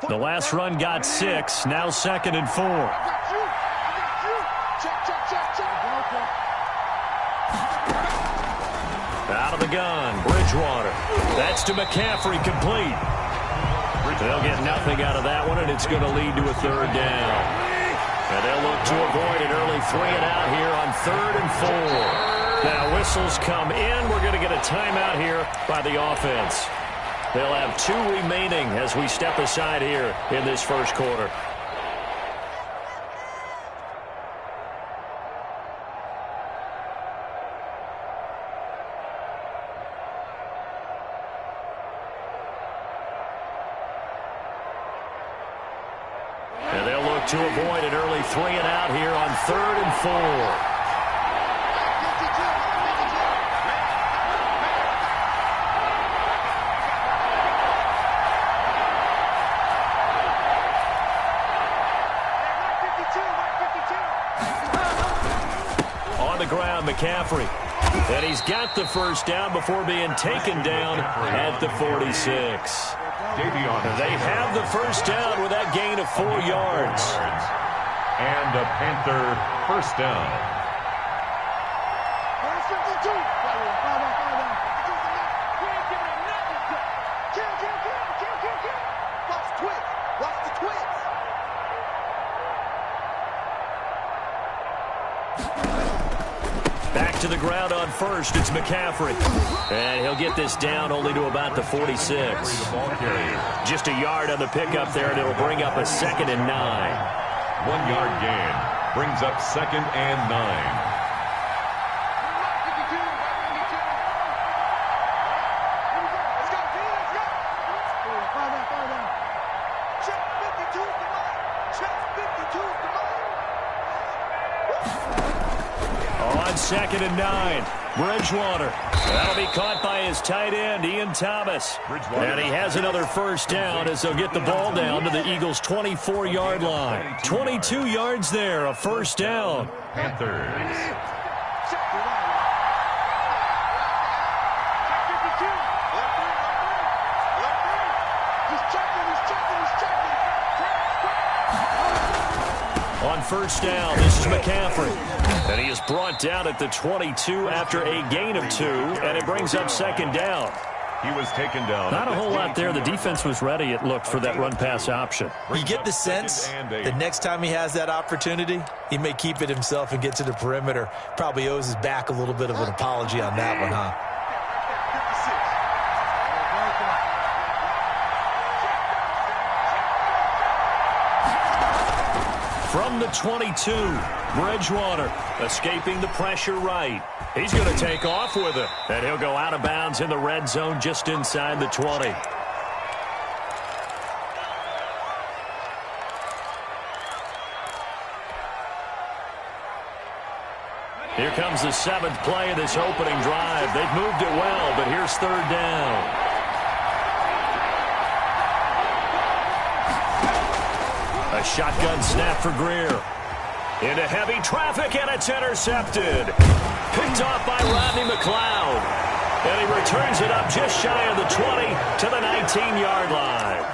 The last run got 6. Now 2nd and 4. Out of the gun, Bridgewater. That's to McCaffrey, complete. They'll get nothing out of that one, and it's going to lead to a 3rd down. And they'll look to avoid an early 3-and-out here on 3rd and 4. Now whistles come in. We're going to get a timeout here by the offense. They'll have 2 remaining as we step aside here in this first quarter. And they'll look to avoid an early 3-and-out here on 3rd and 4. Ground, McCaffrey. And he's got the first down before being taken down at the 46. They have the first down with that gain of 4 yards. And a Panther first down. Back to the ground on first. It's McCaffrey. And he'll get this down only to about the 46. Just a yard on the pickup there, and it'll bring up a 2nd and 9. 1-yard gain brings up 2nd and 9. On 2nd and 9, Bridgewater. That'll be caught by his tight end, Ian Thomas. And he has another first down as they'll get the ball down to the Eagles' 24-yard line. 22 yards there, a first down. Panthers. On first down, this is McCaffrey. And he is brought down at the 22 after a gain of 2, and it brings up 2nd down. He was taken down. Not a whole lot there. The defense was ready, it looked, for that run-pass option. You get the sense that next time he has that opportunity, he may keep it himself and get to the perimeter. Probably owes his back a little bit of an apology on that one, huh? From the 22, Bridgewater escaping the pressure right. He's going to take off with it, and he'll go out of bounds in the red zone just inside the 20. Here comes the 7th play of this opening drive. They've moved it well, but here's 3rd down. A shotgun snap for Greer. Into heavy traffic, and it's intercepted. Picked off by Rodney McLeod. And he returns it up just shy of the 20 to the 19-yard line.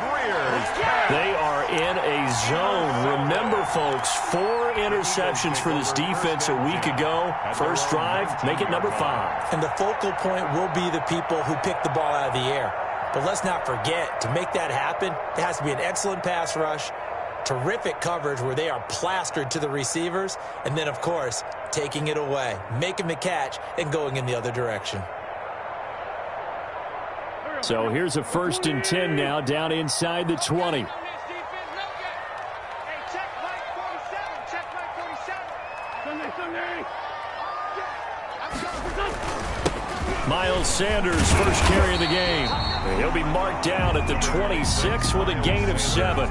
They are in a zone. Remember, folks, 4 interceptions for this defense a week ago. First drive, make it number 5. And the focal point will be the people who pick the ball out of the air. But let's not forget, to make that happen, there has to be an excellent pass rush, terrific coverage where they are plastered to the receivers, and then, of course, taking it away, making the catch, and going in the other direction. So here's a 1st and 10 now, down inside the 20. Miles Sanders, first carry of the game. He'll be marked down at the 26 with a gain of 7.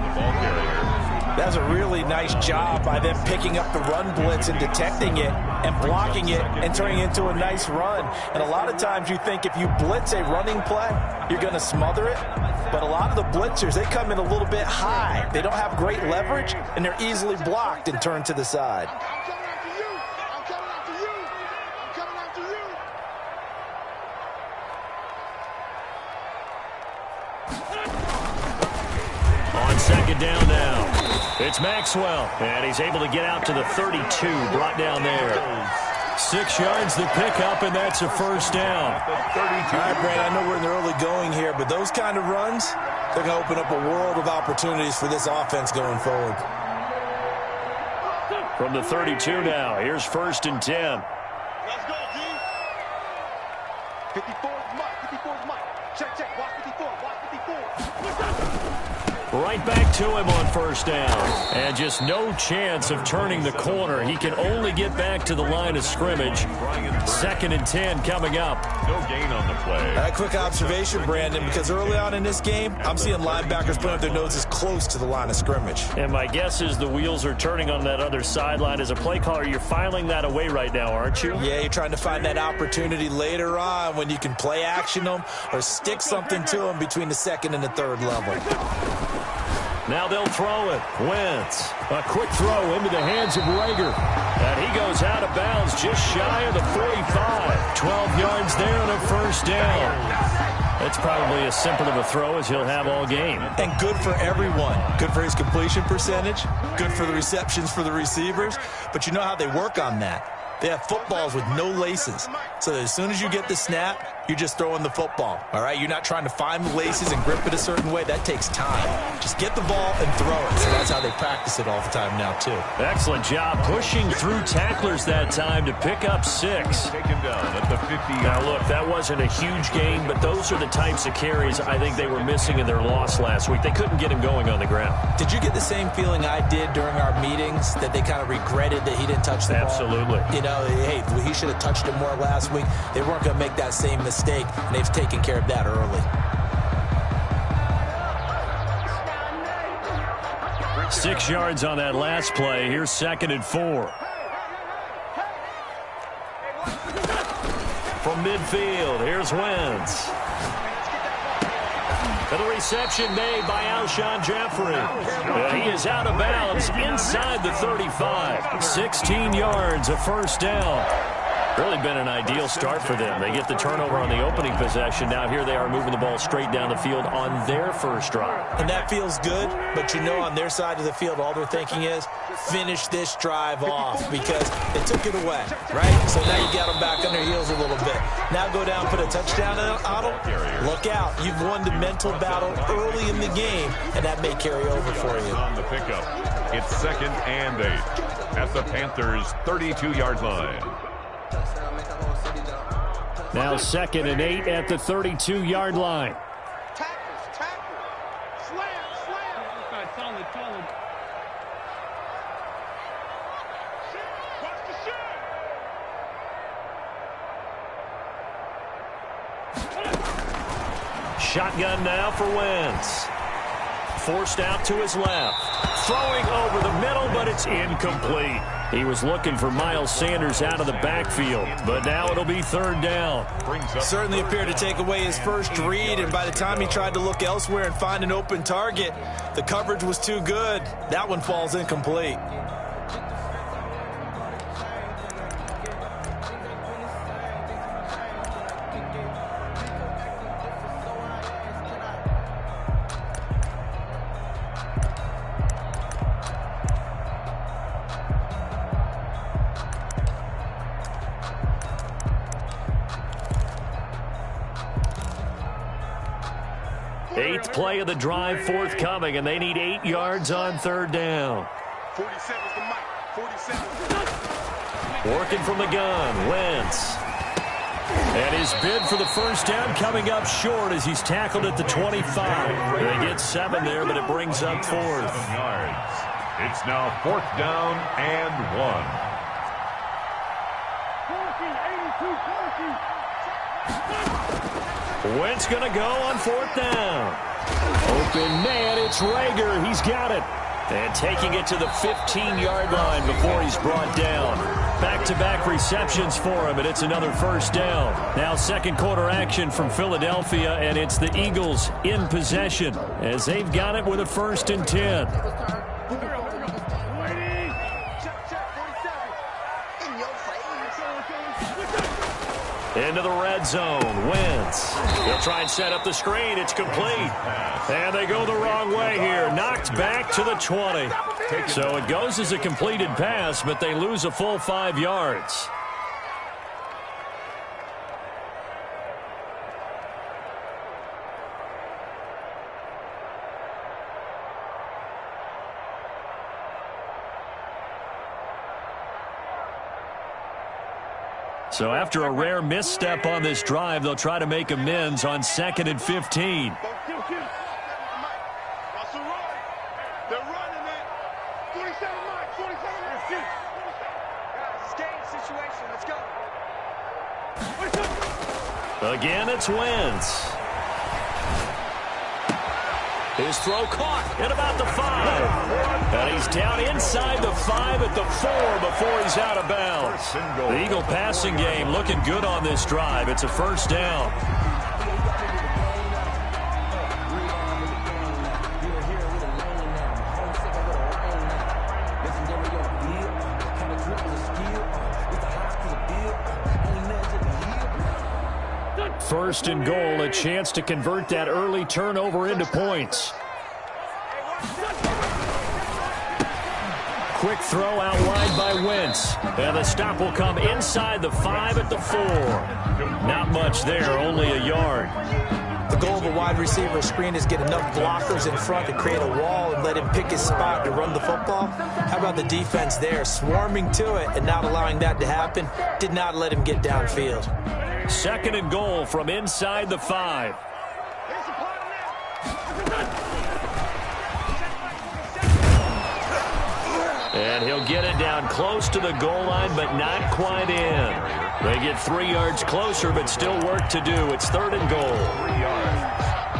That's a really nice job by them picking up the run blitz and detecting it and blocking it and turning it into a nice run. And a lot of times you think if you blitz a running play, you're going to smother it. But a lot of the blitzers, they come in a little bit high. They don't have great leverage, and they're easily blocked and turned to the side. second down now. It's Maxwell, and he's able to get out to the 32, brought down there. 6 yards the pickup, and that's a first down. All right, Brad, I know we're in the early going here, but those kind of runs, they're going to open up a world of opportunities for this offense going forward. From the 32 now, here's 1st and 10. Let's go, G. 54 is Mike. 54 is Mike. Check, check. Watch 54. Watch 54. Right back to him on 1st down. And just no chance of turning the corner. He can only get back to the line of scrimmage. 2nd and 10 coming up. No gain on the play. A quick observation, Brandon, because early on in this game, I'm seeing linebackers putting up their noses close to the line of scrimmage. And my guess is the wheels are turning on that other sideline. As a play caller, you're filing that away right now, aren't you? Yeah, you're trying to find that opportunity later on when you can play action them or stick something to them between the 2nd and the 3rd level. Now they'll throw it. Wentz. A quick throw into the hands of Rager. And he goes out of bounds just shy of the 45. 12 yards there and a 1st down. That's probably as simple of a throw as he'll have all game. And good for everyone. Good for his completion percentage. Good for the receptions for the receivers. But you know how they work on that. They have footballs with no laces. So that as soon as you get the snap, you're just throwing the football. All right? You're not trying to find the laces and grip it a certain way. That takes time. Just get the ball and throw it. So that's how they practice it all the time now, too. Excellent job pushing through tacklers that time to pick up 6. Take him down at the 50. Now, look, that wasn't a huge gain, but those are the types of carries I think they were missing in their loss last week. They couldn't get him going on the ground. Did you get the same feeling I did during our meetings, that they kind of regretted that he didn't touch the ball? Absolutely. You know, hey, he should have touched it more last week. They weren't going to make that same mistake, and they've taken care of that early. 6 yards on that last play. Here's 2nd and 4. From midfield, here's Wentz. And the reception made by Alshon Jeffrey. And he is out of bounds inside the 35. 16 yards, a 1st down. Really been an ideal start for them. They get the turnover on the opening possession. Now here they are moving the ball straight down the field on their first drive. And that feels good, but you know on their side of the field, all they're thinking is, finish this drive off because they took it away, right? So now you got them back on their heels a little bit. Now go down, put a touchdown on them. Look out. You've won the mental battle early in the game, and that may carry over for you. On the pickup, it's 2nd and 8 at the Panthers' 32-yard line. Now 2nd and 8 at the 32-yard line. Tackles. Slam. Solid. Watch the shot. Shotgun now for Wentz. Forced out to his left. Throwing over the middle, but it's incomplete. He was looking for Miles Sanders out of the backfield, but now it'll be 3rd down. Certainly appeared to take away his first read, and by the time he tried to look elsewhere and find an open target, the coverage was too good. That one falls incomplete. Eighth play of the drive forthcoming, and they need 8 yards on 3rd down. 47's the mic. 47. Working from the gun, Wentz. And his bid for the 1st down coming up short as he's tackled at the 25. They get 7 there, but it brings up 4th. Yards. It's now 4th down and 1. Wentz going to go on 4th down. Open man, it's Rager. He's got it. And taking it to the 15-yard line before he's brought down. Back-to-back receptions for him, and it's another 1st down. Now 2nd quarter action from Philadelphia, and it's the Eagles in possession as they've got it with a 1st and 10. Into the red zone. Wentz. They'll try and set up the screen. It's complete. And they go the wrong way here. Knocked back to the 20. So it goes as a completed pass, but they lose a full 5 yards. So after a rare misstep on this drive, they'll try to make amends on 2nd and 15. Again, it's Wentz. His throw caught at about the 5. And he's down inside the 5 at the 4 before he's out of bounds. The Eagle passing game looking good on this drive. It's a first down. First and goal, a chance to convert that early turnover into points. Quick throw out wide by Wentz. And the stop will come inside the 5 at the 4. Not much there, only a yard. The goal of a wide receiver screen is get enough blockers in front to create a wall and let him pick his spot to run the football. How about the defense there, swarming to it and not allowing that to happen? Did not let him get downfield. 2nd and goal from inside the 5. And he'll get it down close to the goal line, but not quite in. They get 3 yards closer, but still work to do. It's 3rd and goal. 3 yards.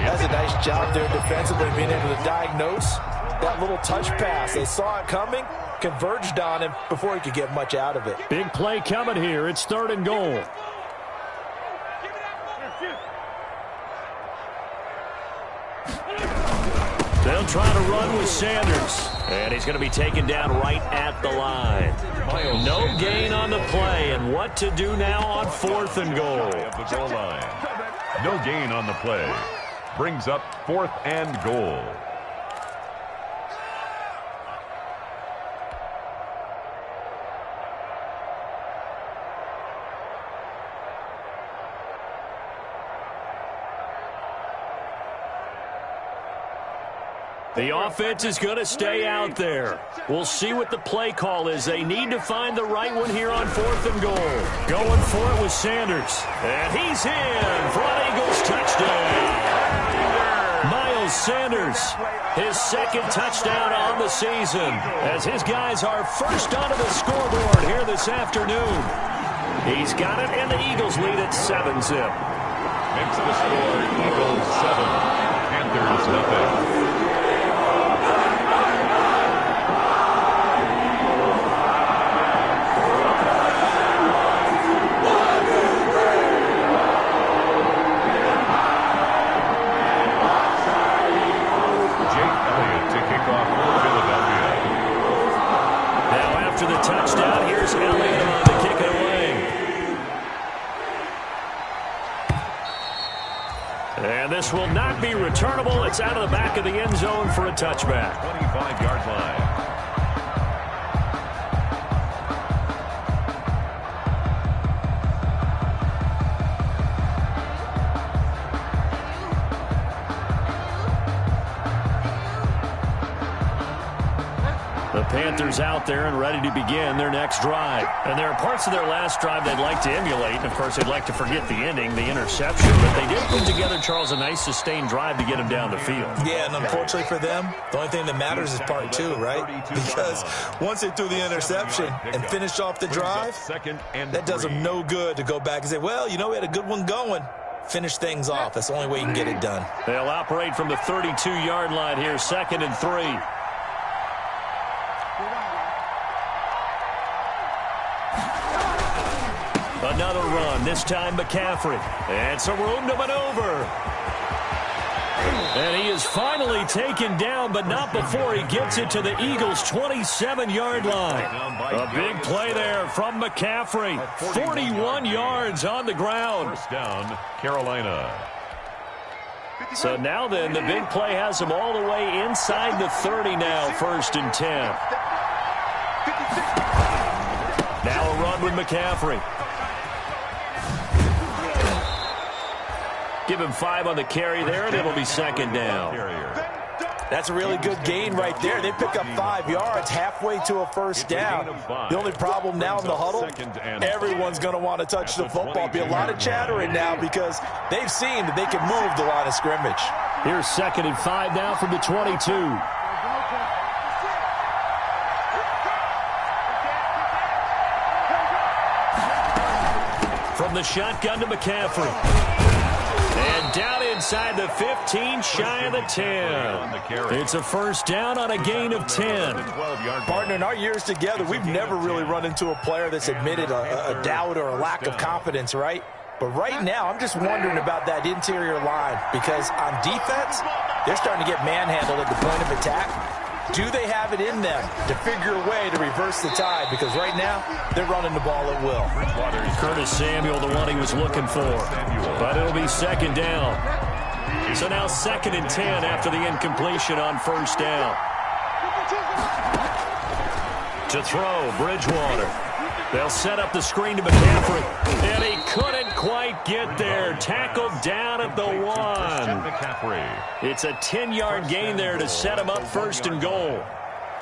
That's a nice job there defensively, being able to diagnose that little touch pass. They saw it coming, converged on him before he could get much out of it. Big play coming here. It's 3rd and goal. They'll try to run with Sanders. And he's going to be taken down right at the line. No gain on the play. And what to do now on 4th and goal. The goal line. No gain on the play. Brings up 4th and goal. The offense is going to stay out there. We'll see what the play call is. They need to find the right one here on 4th and goal. Going for it with Sanders. And he's in for an Eagles touchdown. Miles Sanders, his 2nd touchdown on the season, as his guys are first onto the scoreboard here this afternoon. He's got it, and the Eagles lead at 7-zip. Makes the score Eagles 7, Panthers nothing. Touchdown. Here's Elliott on to kick it away. And this will not be returnable. It's out of the back of the end zone for a touchback. 25-yard line. The Panthers out there and ready to begin their next drive. And there are parts of their last drive they'd like to emulate. And, of course, they'd like to forget the ending, the interception. But they did put together, Charles, a nice sustained drive to get him down the field. Yeah, and unfortunately for them, the only thing that matters is part 2, right? Because once they threw the interception and finished off the drive, that does them no good to go back and say, well, you know, we had a good one going. Finish things off. That's the only way you can get it done. They'll operate from the 32-yard line here, 2nd and 3. Another run, this time McCaffrey. And some room to maneuver. And he is finally taken down, but not before he gets it to the Eagles' 27-yard line. A big play there from McCaffrey. 41 yards on the ground. First down, Carolina. So now then, the big play has him all the way inside the 30 now, 1st and 10. Now a run with McCaffrey. Give him 5 on the carry there, and it'll be 2nd down. That's a really good gain right there. They pick up 5 yards halfway to a first down. The only problem now in the huddle, everyone's going to want to touch the football. Be a lot of chattering now because they've seen that they can move the line of scrimmage. Here's 2nd and 5 now from the 22. From the shotgun to McCaffrey. And down inside the 15, shy of the 10. It's a first down on a gain of 10. Partner, in our years together, we've never really run into a player that's admitted a doubt or a lack of confidence, right? But right now, I'm just wondering about that interior line because on defense, they're starting to get manhandled at the point of attack. Do they have it in them to figure a way to reverse the tide? Because right now, they're running the ball at will. Curtis Samuel, the one he was looking for. But it'll be 2nd down. So now 2nd and 10 after the incompletion on 1st down. To throw, Bridgewater. They'll set up the screen to McCaffrey. And he couldn't quite get there. Tackled down at the 1. It's a 10-yard gain there to set him up 1st and goal.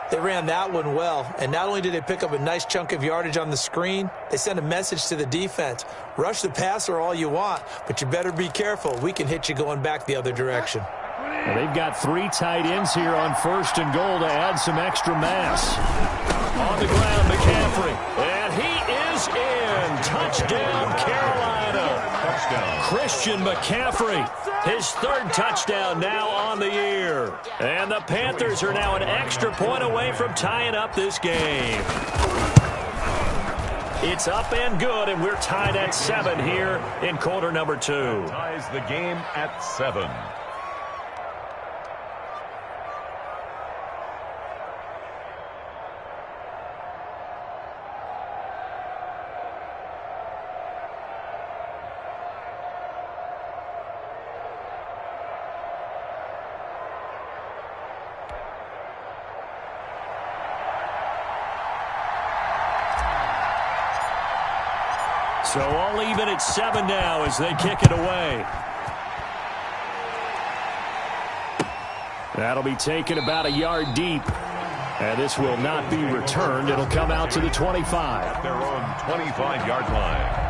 They ran that one well, and not only did they pick up a nice chunk of yardage on the screen, they sent a message to the defense. Rush the passer all you want, but you better be careful. We can hit you going back the other direction. Well, they've got 3 tight ends here on 1st and goal to add some extra mass. On the ground, McCaffrey. And he is in. Touchdown, Carolina. Touchdown. Christian McCaffrey. His 3rd touchdown now on the year. And the Panthers are now an extra point away from tying up this game. It's up and good, and we're tied at 7 here in quarter number 2. Ties the game at 7. So all even at 7 now as they kick it away. That'll be taken about a yard deep. And this will not be returned. It'll come out to the 25. At their own 25-yard line.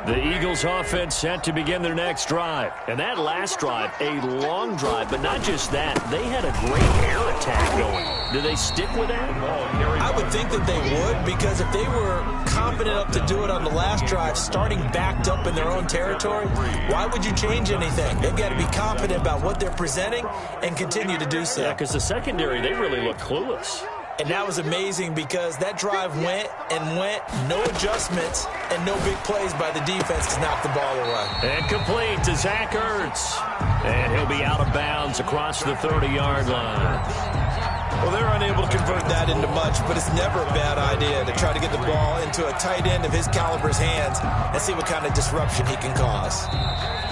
The Eagles offense set to begin their next drive. And that last drive, a long drive, but not just that. They had a great air attack going. Do they stick with that? I would think that they would, because if they were confident enough to do it on the last drive, starting backed up in their own territory, why would you change anything? They've got to be confident about what they're presenting and continue to do so. Yeah, because the secondary, they really look clueless. And that was amazing because that drive went and went, no adjustments, and no big plays by the defense to knock the ball away. And complete to Zach Ertz. And he'll be out of bounds across the 30-yard line. Well, they're unable to convert that into much, but it's never a bad idea to try to get the ball into a tight end of his caliber's hands and see what kind of disruption he can cause.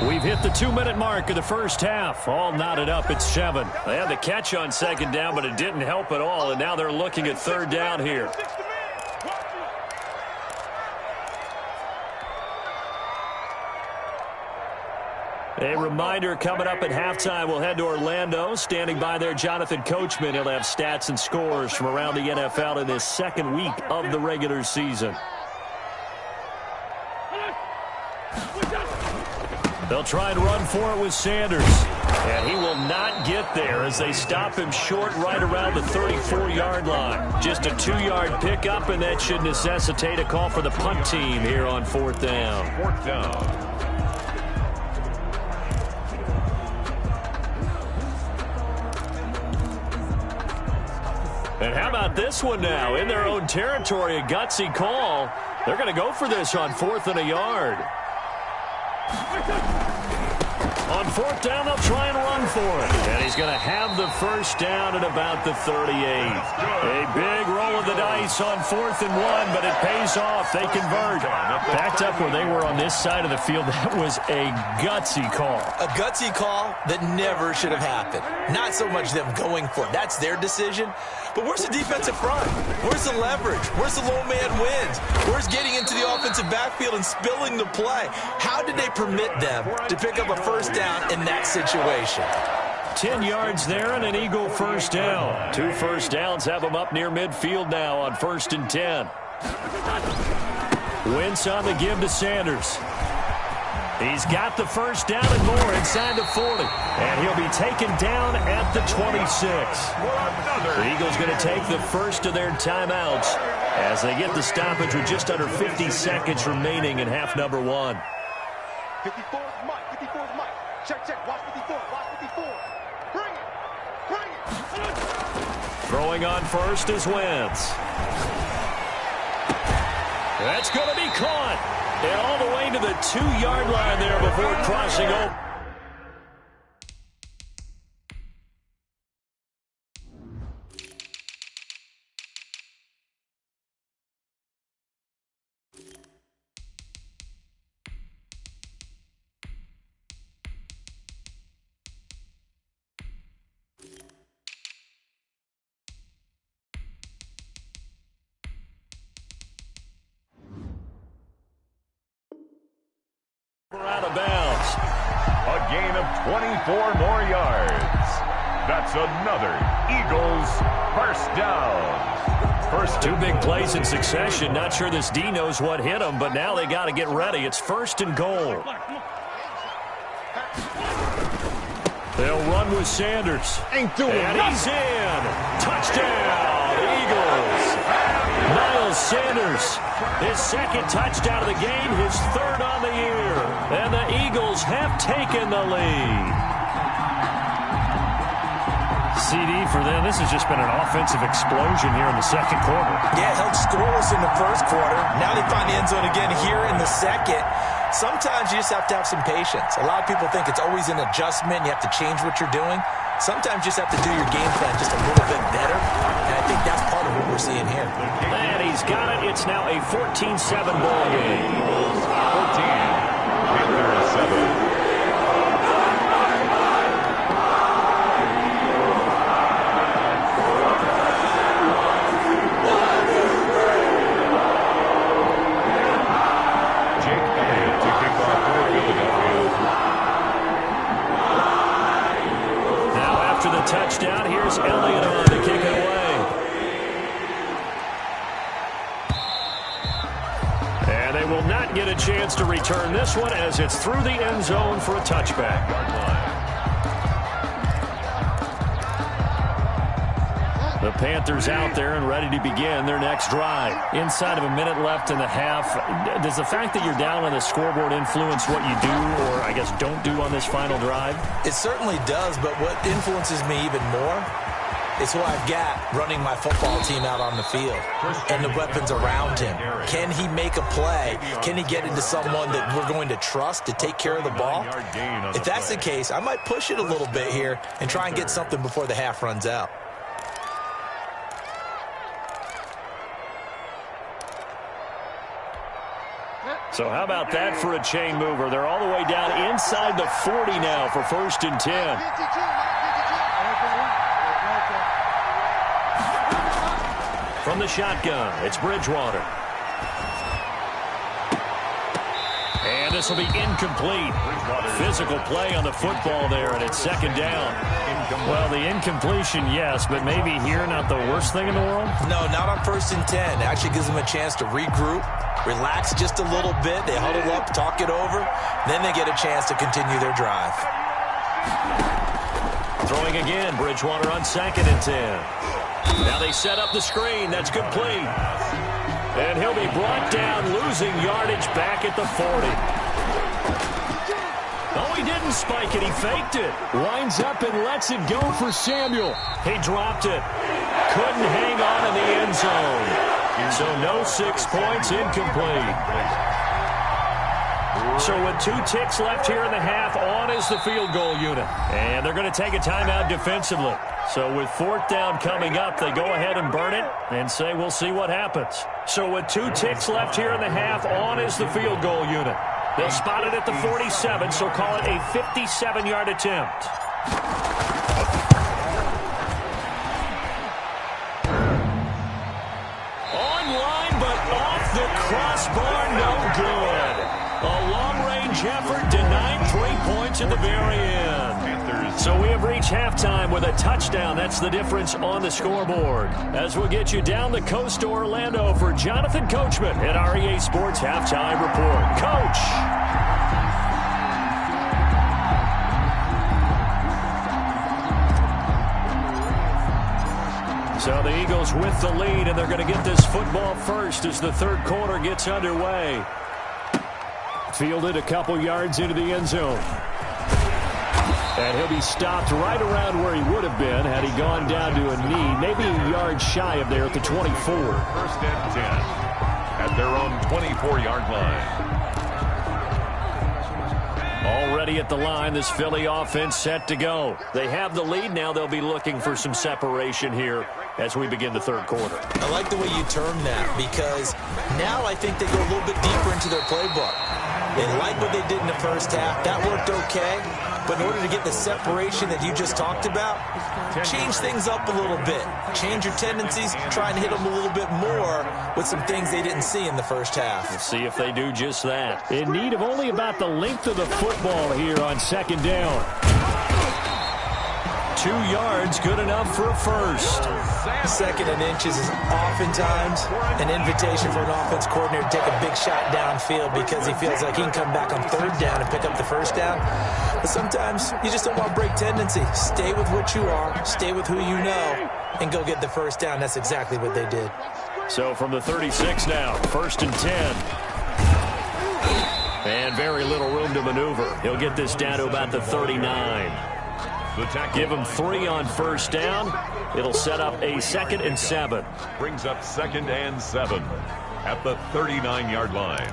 We've hit the 2-minute mark of the first half. All knotted up at 7. They had the catch on 2nd down, but it didn't help at all, and now they're looking at 3rd down here. A reminder, coming up at halftime, we'll head to Orlando. Standing by there, Jonathan Coachman. He'll have stats and scores from around the NFL in this 2nd week of the regular season. They'll try and run for it with Sanders. And he will not get there as they stop him short right around the 34-yard line. Just a 2-yard pickup, and that should necessitate a call for the punt team here on 4th down. 4th down. And how about this one now? In their own territory, a gutsy call. They're going to go for this on 4th and a yard. On 4th down, they'll try and run for it. And he's going to have the first down at about the 38. A big roll of the dice on 4th and 1, but it pays off. They convert. Backed up where they were on this side of the field, that was a gutsy call. A gutsy call that never should have happened. Not so much them going for it. That's their decision. But where's the defensive front? Where's the leverage? Where's the low man wins? Where's getting into the offensive backfield and spilling the play? How did they permit them to pick up a first down in that situation? 10 yards there and an Eagle first down. 2 first downs have them up near midfield now on 1st and 10. Wentz on the give to Sanders. He's got the first down and more inside the 40. And he'll be taken down at the 26. The Eagles going to take the first of their timeouts as they get the stoppage with just under 50 seconds remaining in half number 1. 54 is Mike. 54 is Mike. Check. Watch 54. Watch 54. Bring it. Throwing on first is Wentz. That's going to be caught. And all the way to the 2-yard line there before crossing over. Out of bounds. A gain of 24 more yards. That's another Eagles first down. First 2 big plays in succession. Not sure this D knows what hit him, but now they got to get ready. It's 1st and goal. They'll run with Sanders. And he's in. Touchdown, Eagles. Miles Sanders, his 2nd touchdown of the game, his 3rd on the year. And the Eagles have taken the lead. CD for them. This has just been an offensive explosion here in the 2nd quarter. Yeah, held scoreless in the 1st quarter. Now they find the end zone again here in the 2nd. Sometimes you just have to have some patience. A lot of people think it's always an adjustment. You have to change what you're doing. Sometimes you just have to do your game plan just a little bit better. And I think that's part of what we're seeing here. And he's got it. It's now a 14-7 ball game. 14. Panthers 7. Touchdown. Here's Elliott on to kick it away. And they will not get a chance to return this one as it's through the end zone for a touchback. The Panthers out there and ready to begin their next drive. Inside of a minute left in the half, does the fact that you're down on the scoreboard influence what you do or, I guess, don't do on this final drive? It certainly does, but what influences me even more is who I've got running my football team out on the field and the weapons around him. Can he make a play? Can he get into someone that we're going to trust to take care of the ball? If that's the case, I might push it a little bit here and try and get something before the half runs out. So how about that for a chain mover? They're all the way down inside the 40 now for 1st and 10. From the shotgun, it's Bridgewater. And this will be incomplete. Physical play on the football there, and it's second down. Well, the incompletion, yes, but maybe here not the worst thing in the world? No, not on 1st and 10. It actually gives them a chance to regroup, relax just a little bit. They huddle up, talk it over. Then they get a chance to continue their drive. Throwing again, Bridgewater on 2nd and 10. Now they set up the screen. That's complete. And he'll be brought down, losing yardage back at the 40. Oh, he didn't spike it. He faked it. Winds up and lets it go for Samuel. He dropped it. Couldn't hang on in the end zone. So no 6 points, incomplete. So with 2 ticks left here in the half, on is the field goal unit. And they're going to take a timeout defensively. So with 4th down coming up, they go ahead and burn it and say we'll see what happens. So with 2 ticks left here in the half, on is the field goal unit. They'll spot it at the 47, so call it a 57-yard attempt. Online, but off the crossbar, no good. A long-range effort denied 3 points at the very end. So we have reached halftime with a touchdown. That's the difference on the scoreboard. As we'll get you down the coast to Orlando for Jonathan Coachman at our EA Sports Halftime Report. Coach! So the Eagles with the lead, and they're going to get this football first as the 3rd quarter gets underway. Fielded a couple yards into the end zone. And he'll be stopped right around where he would have been had he gone down to a knee, maybe a yard shy of there at the 24. 1st and 10 at their own 24-yard line. Already at the line, this Philly offense set to go. They have the lead now. They'll be looking for some separation here as we begin the 3rd quarter. I like the way you term that because now I think they go a little bit deeper into their playbook. They like what they did in the 1st half. That worked okay. But in order to get the separation that you just talked about, change things up a little bit. Change your tendencies, try and hit them a little bit more with some things they didn't see in the 1st half. We'll see if they do just that. In need of only about the length of the football here on 2nd down. 2 yards, good enough for a first. 2nd and inches is oftentimes an invitation for an offense coordinator to take a big shot downfield because he feels like he can come back on 3rd down and pick up the 1st down. But sometimes you just don't want to break tendency. Stay with what you are, stay with who you know, and go get the 1st down. That's exactly what they did. So from the 36 now, 1st and 10. And very little room to maneuver. He'll get this down to about the 39. Give him 3 on 1st down. It'll set up a 2nd and 7. Brings up 2nd and 7 at the 39-yard line.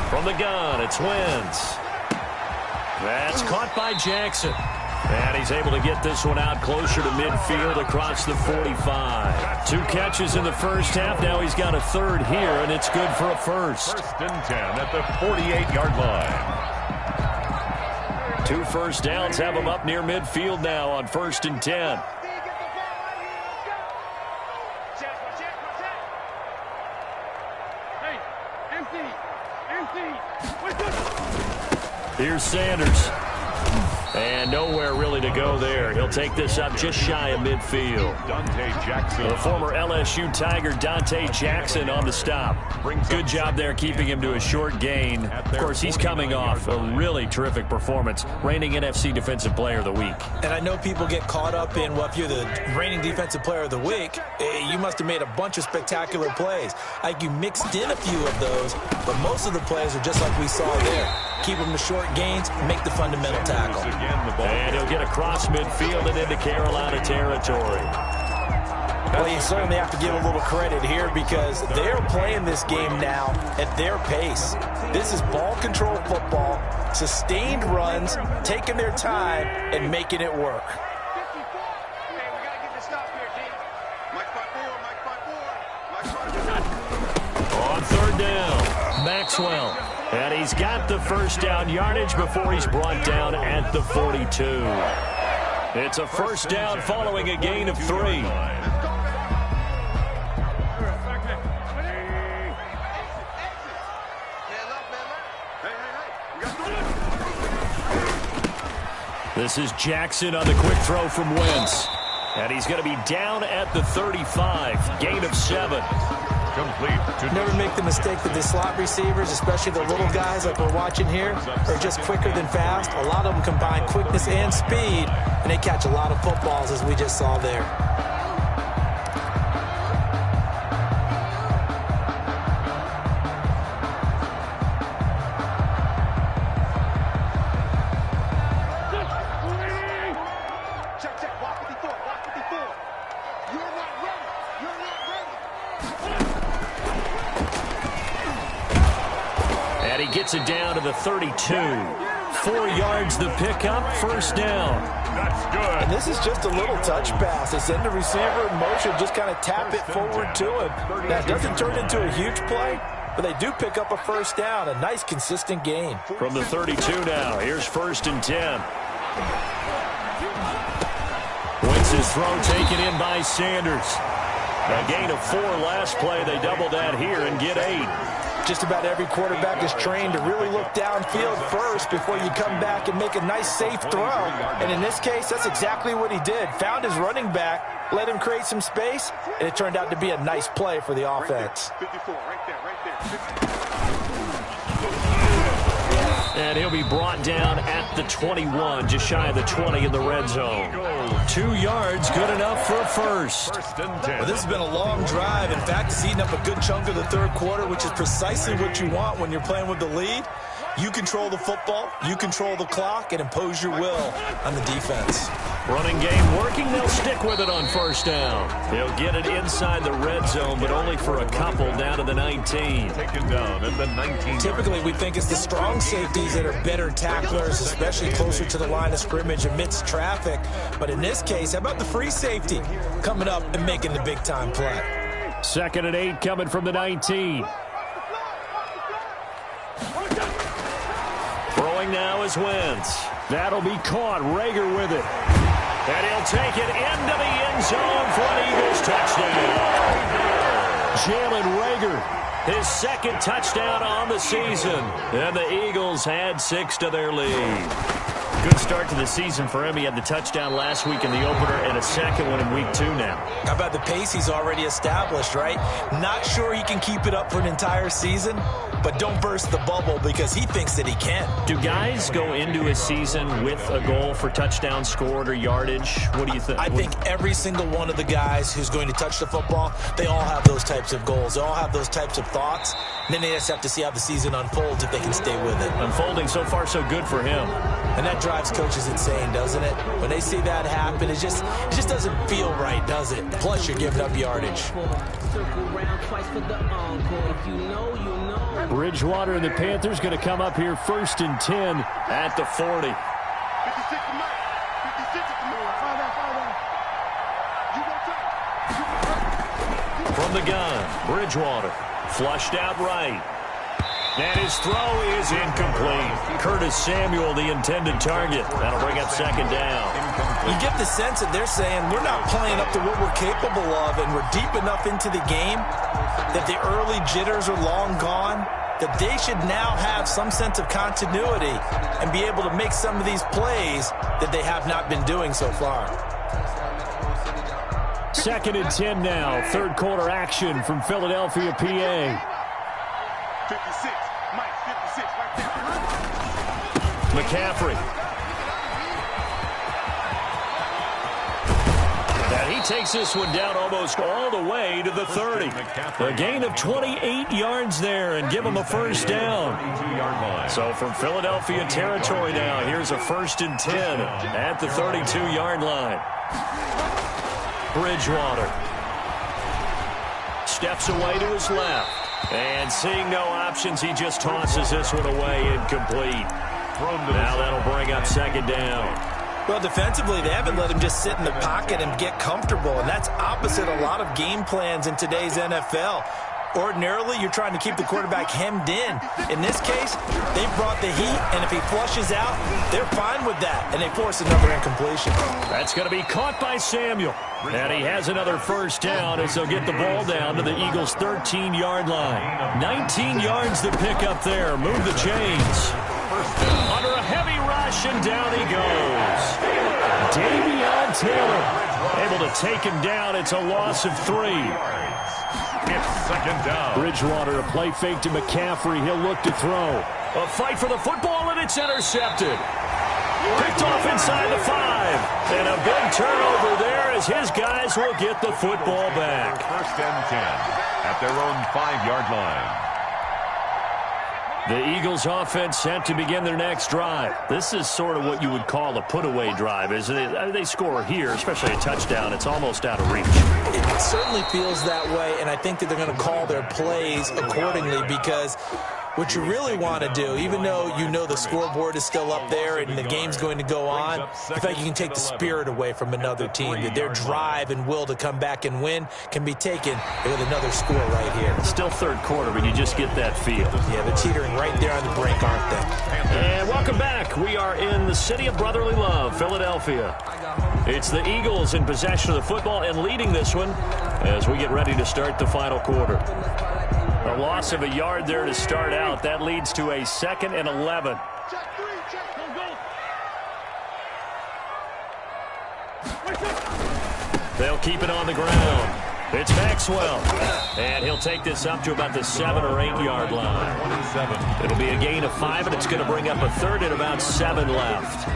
From the gun, it's Wentz. That's caught by Jackson. And he's able to get this one out closer to midfield across the 45. 2 catches in the 1st half. Now he's got a 3rd here, and it's good for a first. 1st and 10 at the 48-yard line. 2 first downs have him up near midfield now on 1st and 10. Here's Sanders. And nowhere really to go there. He'll take this up just shy of midfield. Dante Jackson. The former LSU Tiger, Dante Jackson, on the stop. Good job there keeping him to a short gain. Of course, he's coming off a really terrific performance, reigning NFC Defensive Player of the Week. And I know people get caught up in, well, if you're the reigning Defensive Player of the Week, you must have made a bunch of spectacular plays. Like you mixed in a few of those, but most of the plays are just like we saw there. Keep them to short gains, make the fundamental tackle. And he'll get across midfield and into Carolina territory. Well, you certainly have to give a little credit here because they're playing this game now at their pace. This is ball control football, sustained runs, taking their time, and making it work. On 3rd down, Maxwell. And he's got the first down yardage before he's brought down at the 42. It's a first down following a gain of 3. This is Jackson on the quick throw from Wentz. And he's going to be down at the 35. Gain of 7. Complete. Never make the mistake that the slot receivers, especially the little guys like we're watching here, are just quicker than fast. A lot of them combine quickness and speed, and they catch a lot of footballs, as we just saw there. Gets it down to the 32. 4 yards the pickup, first down. That's good. And this is just a little touch pass. They send the receiver in motion, just kind of tap it forward to him. Now, it doesn't turn into a huge play, but they do pick up a first down. A nice, consistent gain. From the 32 now, here's 1st and 10. Wentz's throw taken in by Sanders. A gain of 4 last play. They double that here and get 8. Just about every quarterback is trained to really look downfield first before you come back and make a nice, safe throw. And in this case, that's exactly what he did. Found his running back, let him create some space, and it turned out to be a nice play for the offense. 54, right there. And he'll be brought down at the 21, just shy of the 20 in the red zone. 2 yards, good enough for a first. Well, this has been a long drive. In fact, it's eating up a good chunk of the third quarter, which is precisely what you want when you're playing with the lead. You control the football, you control the clock, and impose your will on the defense. Running game working. They'll stick with it on first down. They'll get it inside the red zone, but only for a couple down to the 19. Taken down at the 19. Typically, we think it's the strong safeties that are better tacklers, especially closer to the line of scrimmage amidst traffic. But in this case, how about the free safety coming up and making the big-time play? 2nd and 8 coming from the 19. Throwing now is Wentz. That'll be caught. Rager with it. And he'll take it into the end zone for an Eagles touchdown. Jalen Rager, his 2nd touchdown on the season. And the Eagles add 6 to their lead. Good start to the season for him. He had the touchdown last week in the opener and a 2nd one in week 2 now. How about the pace he's already established, right? Not sure he can keep it up for an entire season, but don't burst the bubble because he thinks that he can. Do guys go into a season with a goal for touchdown scored or yardage? What do you think? I think every single one of the guys who's going to touch the football, they all have those types of goals. They all have those types of thoughts. And then they just have to see how the season unfolds if they can stay with it. Unfolding so far so good for him. And that drives coaches insane, doesn't it? When they see that happen, it just doesn't feel right, does it? Plus, you're giving up yardage. Bridgewater and the Panthers going to come up here 1st and 10 at the 40. 56 to Mike. 56 to Mike. From the gun, Bridgewater flushed out right. And his throw is incomplete. Curtis Samuel, the intended target. That'll bring up 2nd down. You get the sense that they're saying we're not playing up to what we're capable of, and we're deep enough into the game that the early jitters are long gone, that they should now have some sense of continuity and be able to make some of these plays that they have not been doing so far. 2nd and 10 now. 3rd quarter action from Philadelphia, PA. 56, Mike, 56, right there. McCaffrey. And he takes this one down almost all the way to the 30. A gain of 28 yards there and give him a first down. So from Philadelphia territory now, here's a 1st and 10 at the 32-yard line. Bridgewater steps away to his left. And seeing no options, he just tosses this one away incomplete. Now that'll bring up 2nd down. Well, defensively, they haven't let him just sit in the pocket and get comfortable, and that's opposite a lot of game plans in today's NFL. Ordinarily, you're trying to keep the quarterback hemmed in. In this case, they brought the heat, and if he flushes out, they're fine with that, and they force another incompletion. That's going to be caught by Samuel. And he has another first down as they'll get the ball down to the Eagles' 13-yard line. 19 yards to pick up there. Move the chains. Under a heavy rush, and down he goes. Davion Taylor able to take him down. It's a loss of 3. It's second down. Bridgewater, a play fake to McCaffrey. He'll look to throw. A fight for the football, and it's intercepted. Picked off inside the 5. And a big turnover there as his guys will get the football back. First and 10 at their own 5-yard line. The Eagles offense set to begin their next drive. This is sort of what you would call a put-away drive, isn't it? I mean, they score here, especially a touchdown. It's almost out of reach. It certainly feels that way, and I think that they're going to call their plays accordingly because what you really want to do, even though you know the scoreboard is still up there and the game's going to go on, I think you can take the spirit away from another team. That their drive and will to come back and win can be taken with another score right here. Still third quarter, but you just get that feel. Yeah, they're teetering right there on the brink, aren't they? And welcome back. We are in the city of brotherly love, Philadelphia. It's the Eagles in possession of the football and leading this one as we get ready to start the final quarter. A loss of a yard there to start out. That leads to a 2nd and 11. They'll keep it on the ground. It's Maxwell. And he'll take this up to about the 7 or 8 yard line. It'll be a gain of 5, and it's going to bring up a 3rd and about 7 left.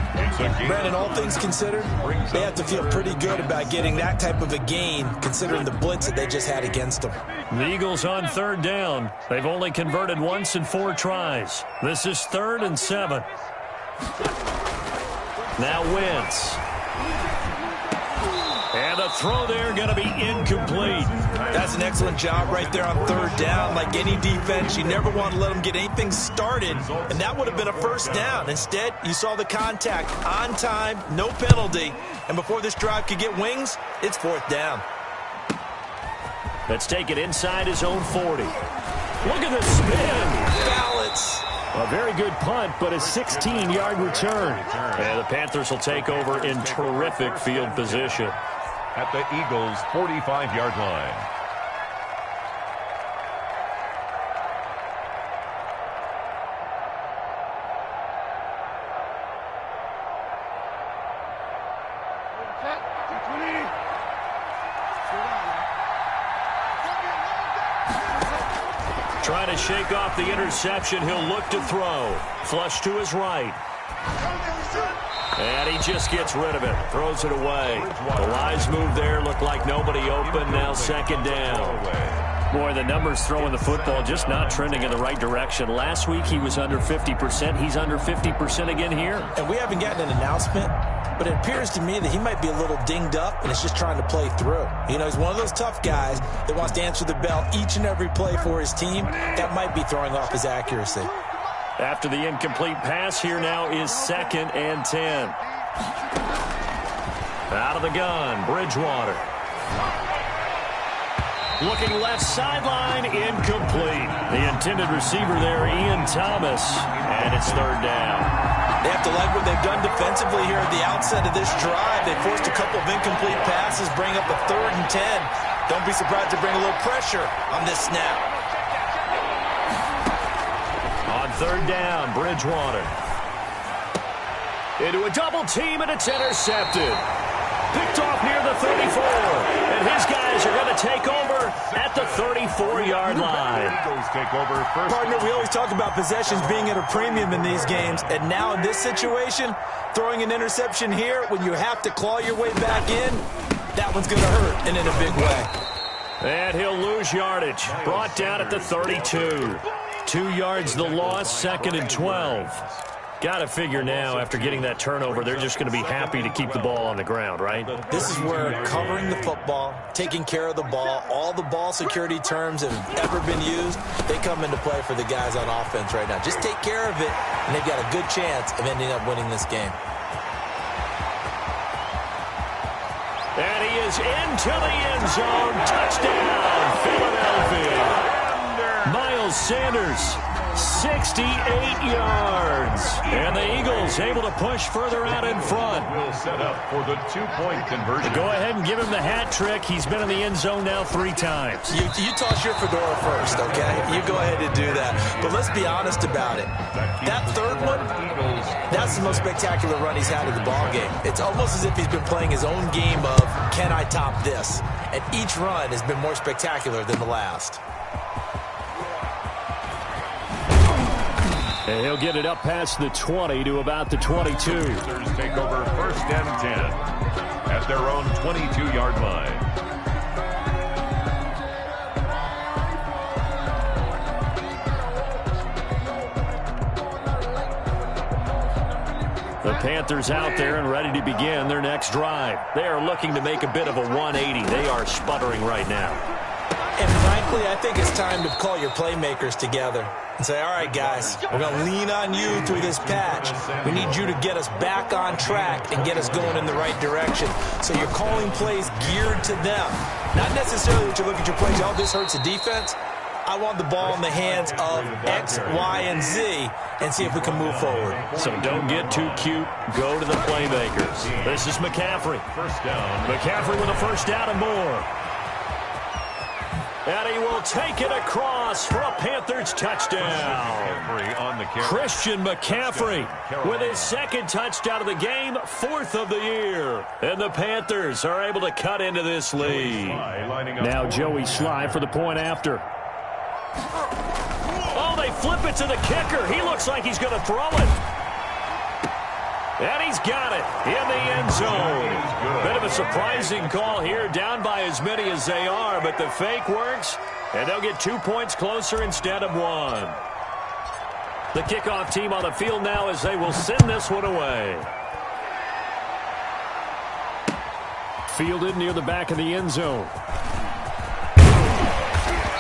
Brandon, all things considered, they have to feel pretty good about getting that type of a gain considering the blitz that they just had against them. The Eagles on 3rd down. They've only converted once in 4 tries. This is 3rd and 7. Now Wentz. And the throw there going to be incomplete. That's an excellent job right there on 3rd down. Like any defense, you never want to let them get anything started, and that would have been a first down. Instead, you saw the contact on time, no penalty, and before this drive could get wings, it's 4th down. Let's take it inside his own 40. Look at the spin. Balance. A very good punt, but a 16-yard return. And the Panthers will take over in terrific field position. At the Eagles' 45-yard line. Trying to shake off the interception. He'll look to throw. Flush to his right. And he just gets rid of it. Throws it away. The wise move there. Looked like nobody open. Now 2nd down. Boy, the numbers throwing the football just not trending in the right direction. Last week he was under 50%. He's under 50% again here. And we haven't gotten an announcement, but it appears to me that he might be a little dinged up and is just trying to play through. You know, he's one of those tough guys that wants to answer the bell each and every play for his team. That might be throwing off his accuracy. After the incomplete pass, here now is 2nd and 10. Out of the gun, Bridgewater. Looking left sideline, incomplete. The intended receiver there, Ian Thomas, and it's 3rd down. They have to like what they've done defensively here at the outset of this drive. They forced a couple of incomplete passes, bring up a 3rd and 10. Don't be surprised to bring a little pressure on this snap. On 3rd down, Bridgewater. Into a double team, and it's intercepted. Picked off near the 34. And his guys are going to take over at the 34-yard line. Take over first. Partner, we always talk about possessions being at a premium in these games. And now in this situation, throwing an interception here when you have to claw your way back in, that one's going to hurt, and in a big way. And he'll lose yardage. Brought down at the 32. 2 yards the loss, 2nd and 12. Got to figure now, after getting that turnover, they're just going to be happy to keep the ball on the ground, right? This is where covering the football, taking care of the ball, all the ball security terms that have ever been used, they come into play for the guys on offense right now. Just take care of it, and they've got a good chance of ending up winning this game. And he is into the end zone. Touchdown, Philadelphia. Sanders. 68 yards. And the Eagles able to push further out in front. Will set up for the two-point conversion. Go ahead and give him the hat trick. He's been in the end zone now 3 times. You toss your fedora first, okay? You go ahead and do that. But let's be honest about it. That third one, that's the most spectacular run he's had in the ballgame. It's almost as if he's been playing his own game of, can I top this? And each run has been more spectacular than the last. And he'll get it up past the 20 to about the 22. Panthers take over 1st and 10 at their own 22-yard line. The Panthers out there and ready to begin their next drive. They are looking to make a bit of a 180. They are sputtering right now. And frankly, I think it's time to call your playmakers together and say, all right, guys, we're going to lean on you through this patch. We need you to get us back on track and get us going in the right direction. So you're calling plays geared to them. Not necessarily that you look at your plays, oh, this hurts the defense. I want the ball in the hands of X, Y, and Z and see if we can move forward. So don't get too cute. Go to the playmakers. This is McCaffrey. First down. McCaffrey with a first down and more. And he will take it across for a Panthers touchdown. On the Christian McCaffrey with his 2nd touchdown of the game, 4th of the year. And the Panthers are able to cut into this lead. Now Joey Sly for the point after. Oh, they flip it to the kicker. He looks like he's going to throw it. And he's got it in the end zone. Bit of a surprising call here, down by as many as they are, but the fake works, and they'll get 2 points closer instead of 1. The kickoff team on the field now as they will send this one away. Fielded near the back of the end zone.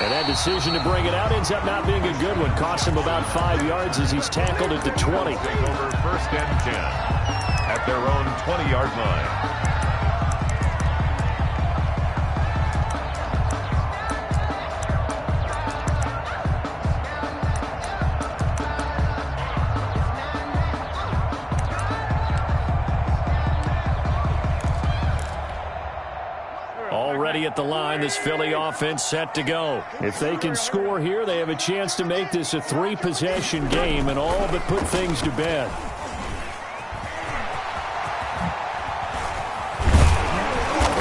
And that decision to bring it out ends up not being a good one. Cost him about 5 yards as he's tackled at the 20. Take over 1st and 10 at their own 20-yard line. Already at the line, this Philly offense set to go. If they can score here, they have a chance to make this a 3-possession game and all but put things to bed.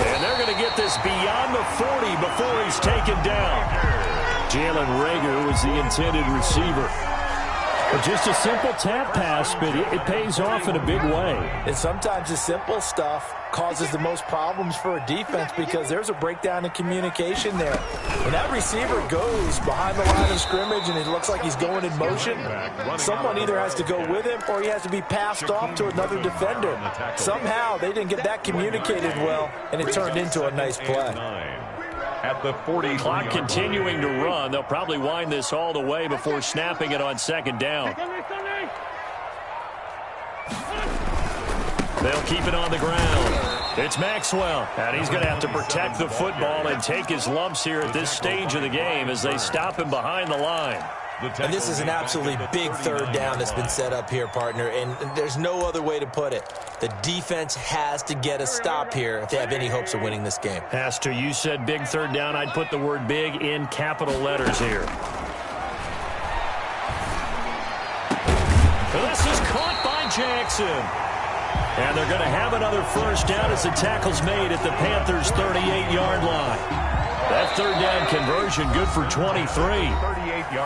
And they're going to get this beyond the 40 before he's taken down. Jalen Reagor was the intended receiver. Just a simple tap pass, but it pays off in a big way. And sometimes the simple stuff causes the most problems for a defense because there's a breakdown in communication there. When that receiver goes behind the line of scrimmage and it looks like he's going in motion, someone either has to go with him or he has to be passed off to another defender. Somehow they didn't get that communicated well, and it turned into a nice play. At the 40. Clock continuing to run. They'll probably wind this all the way before snapping it on 2nd down. They'll keep it on the ground. It's Maxwell, and he's going to have to protect the football and take his lumps here at this stage of the game as they stop him behind the line. And this is an absolutely big 3rd down that's been set up here, partner, and there's no other way to put it. The defense has to get a stop here if they have any hopes of winning this game. Has to. You said big 3rd down. I'd put the word big in capital letters here. This is caught by Jackson. And they're going to have another first down as the tackle's made at the Panthers' 38-yard line. That 3rd down conversion good for 23.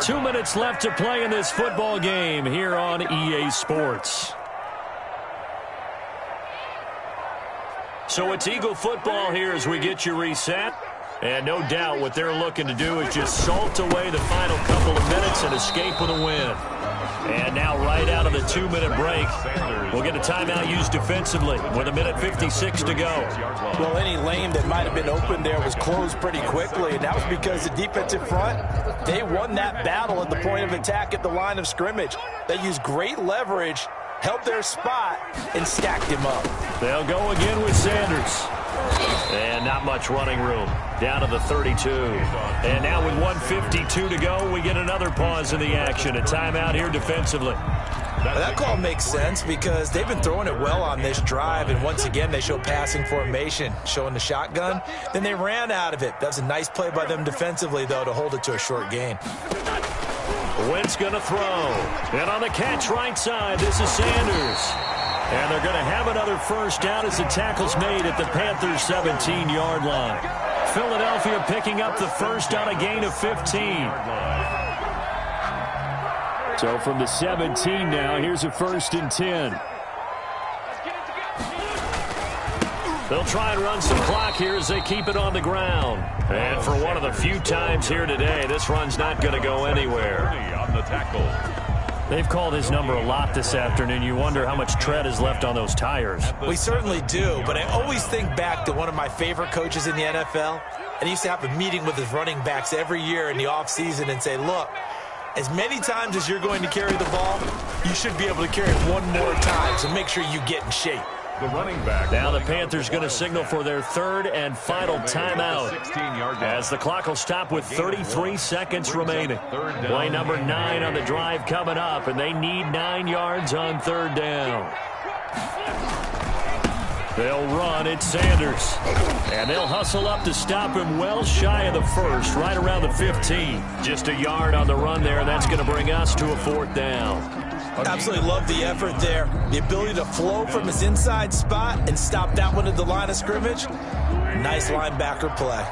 2 minutes left to play in this football game here on EA Sports. So it's Eagle football here as we get you reset. And no doubt what they're looking to do is just salt away the final couple of minutes and escape with a win. And now right out of the 2-minute break, we'll get a timeout used defensively with 1:56 to go. Well, any lane that might have been open there was closed pretty quickly, and that was because the defensive front, they won that battle at the point of attack at the line of scrimmage. They used great leverage, held their spot, and stacked him up. They'll go again with Sanders. And not much running room. Down to the 32. And now with 1:52 to go, we get another pause in the action. A timeout here defensively. That call makes sense because they've been throwing it well on this drive, and once again they show passing formation, showing the shotgun. Then they ran out of it. That's a nice play by them defensively, though, to hold it to a short gain. Wentz going to throw. And on the catch right side, this is Sanders. And they're going to have another first down as the tackle's made at the Panthers' 17-yard line. Philadelphia picking up the first on a gain of 15. So from the 17 now, here's a 1st and 10. They'll try and run some clock here as they keep it on the ground. And for one of the few times here today, this run's not going to go anywhere. On the tackle. They've called his number a lot this afternoon. You wonder how much tread is left on those tires. We certainly do, but I always think back to one of my favorite coaches in the NFL. And he used to have a meeting with his running backs every year in the offseason and say, look, as many times as you're going to carry the ball, you should be able to carry it one more time, so make sure you get in shape. The running back. Now the Panthers going to signal for their 3rd and final timeout as the clock will stop with 33 seconds remaining. Play number 9 on the drive coming up, and they need 9 yards on 3rd down. They'll run. It's Sanders. And they'll hustle up to stop him well shy of the 1st, right around the 15. Just a yard on the run there, and that's going to bring us to a 4th down. Absolutely love the effort there. The ability to flow from his inside spot and stop that one at the line of scrimmage. Nice linebacker play.